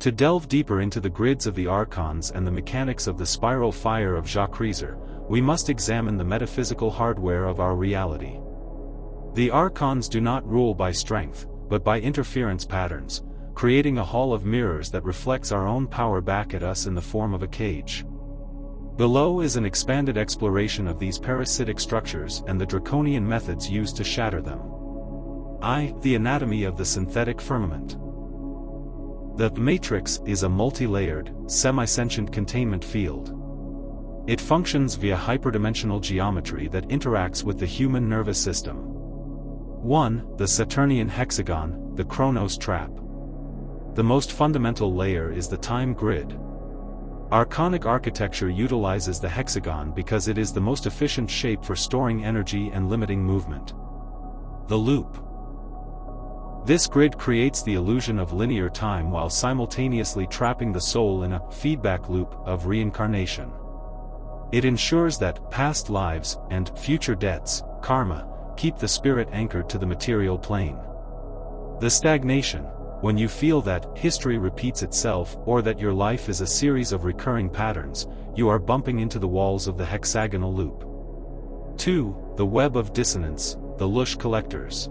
To delve deeper into the grids of the Archons and the mechanics of the spiral fire of Zha'Kreazor, we must examine the metaphysical hardware of our reality. The Archons do not rule by strength, but by interference patterns, creating a hall of mirrors that reflects our own power back at us in the form of a cage. Below is an expanded exploration of these parasitic structures and the draconian methods used to shatter them. The anatomy of the synthetic firmament. The matrix is a multi-layered, semi-sentient containment field. It functions via hyperdimensional geometry that interacts with the human nervous system. 1. The Saturnian hexagon, the Chronos trap. The most fundamental layer is the time grid. Archonic architecture utilizes the hexagon because it is the most efficient shape for storing energy and limiting movement. The loop. This grid creates the illusion of linear time while simultaneously trapping the soul in a feedback loop of reincarnation. It ensures that past lives and future debts, karma, keep the spirit anchored to the material plane. The stagnation, when you feel that history repeats itself or that your life is a series of recurring patterns, you are bumping into the walls of the hexagonal loop. 2. The web of dissonance, the Lush collectors.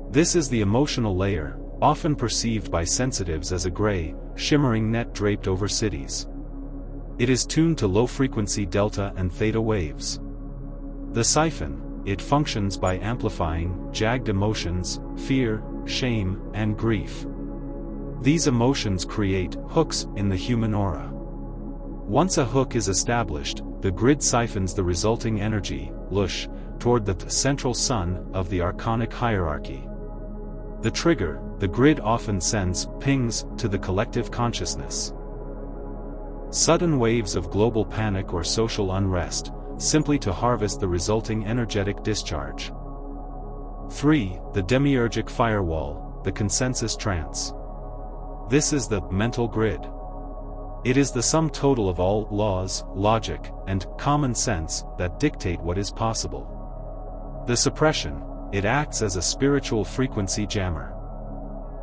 This is the emotional layer, often perceived by sensitives as a gray, shimmering net draped over cities. It is tuned to low-frequency delta and theta waves. The siphon, it functions by amplifying jagged emotions, fear, shame, and grief. These emotions create hooks in the human aura. Once a hook is established, the grid siphons the resulting energy, Lush, toward the central sun of the archonic hierarchy. The trigger, the grid often sends pings to the collective consciousness. Sudden waves of global panic or social unrest, simply to harvest the resulting energetic discharge. 3. The demiurgic firewall, the consensus trance. This is the mental grid. It is the sum total of all laws, logic, and common sense that dictate what is possible. The suppression, it acts as a spiritual frequency jammer.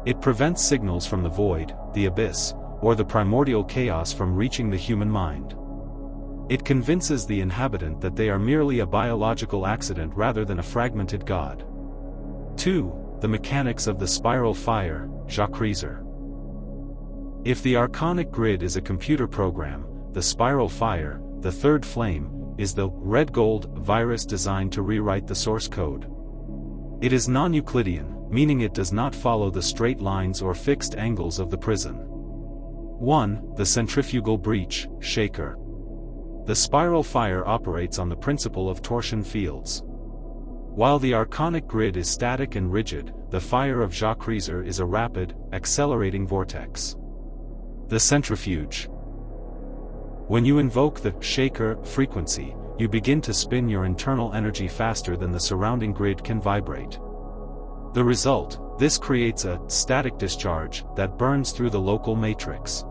It prevents signals from the void, the abyss, or the primordial chaos from reaching the human mind. It convinces the inhabitant that they are merely a biological accident rather than a fragmented god. 2. The mechanics of the spiral fire, Zha'Kreazor. If the archonic grid is a computer program, the spiral fire, the third flame, is the red-gold virus designed to rewrite the source code. It is non-Euclidean, meaning it does not follow the straight lines or fixed angles of the prism. 1. The centrifugal breach, shaker. The spiral fire operates on the principle of torsion fields. While the archonic grid is static and rigid, the fire of Zha'Kreazor is a rapid, accelerating vortex. The centrifuge. When you invoke the shaker frequency, you begin to spin your internal energy faster than the surrounding grid can vibrate. The result, this creates a static discharge that burns through the local matrix.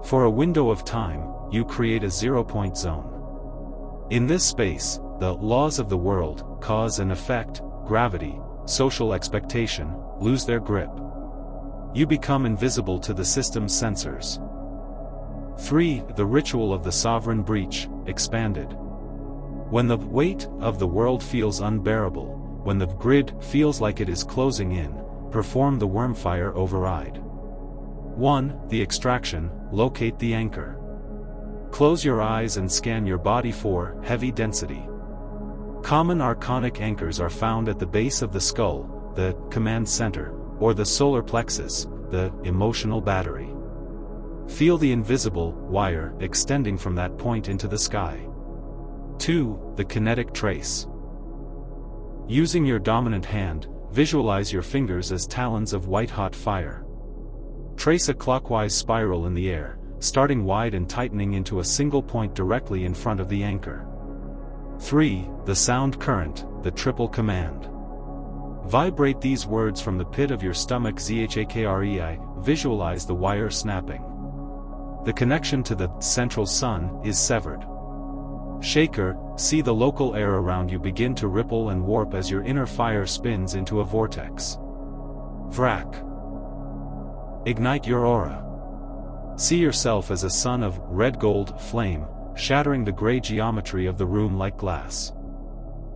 For a window of time, you create a zero-point zone. In this space, the laws of the world, cause and effect, gravity, social expectation, lose their grip. You become invisible to the system's sensors. 3. The ritual of the sovereign breach, expanded. When the weight of the world feels unbearable, when the grid feels like it is closing in, perform the Wyrmfire override. 1. The extraction, locate the anchor. Close your eyes and scan your body for heavy density. Common archonic anchors are found at the base of the skull, the command center, or the solar plexus, the emotional battery. Feel the invisible wire extending from that point into the sky. 2. The kinetic trace. Using your dominant hand, visualize your fingers as talons of white-hot fire. Trace a clockwise spiral in the air, starting wide and tightening into a single point directly in front of the anchor. 3. The sound current, the triple command. Vibrate these words from the pit of your stomach. Zha'Kreazor, visualize the wire snapping. The connection to the central sun is severed. Shaker, see the local air around you begin to ripple and warp as your inner fire spins into a vortex. Vrak. Ignite your aura. See yourself as a sun of red gold flame, shattering the gray geometry of the room like glass.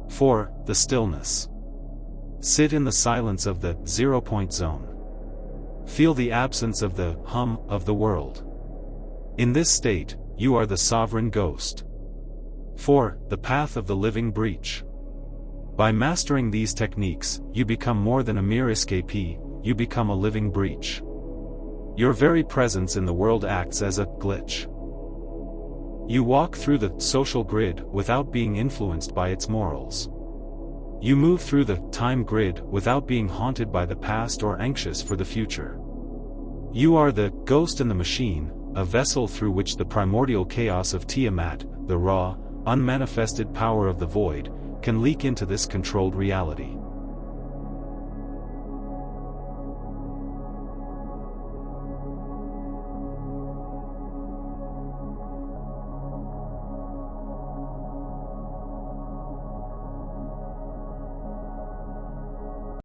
4. The stillness. Sit in the silence of the 0-point zone. Feel the absence of the hum of the world. In this state, you are the sovereign ghost. 4. The path of the living breach. By mastering these techniques, you become more than a mere escapee, you become a living breach. Your very presence in the world acts as a glitch. You walk through the social grid without being influenced by its morals. You move through the time grid without being haunted by the past or anxious for the future. You are the ghost in the machine, a vessel through which the primordial chaos of Tiamat, the raw, unmanifested power of the void, can leak into this controlled reality.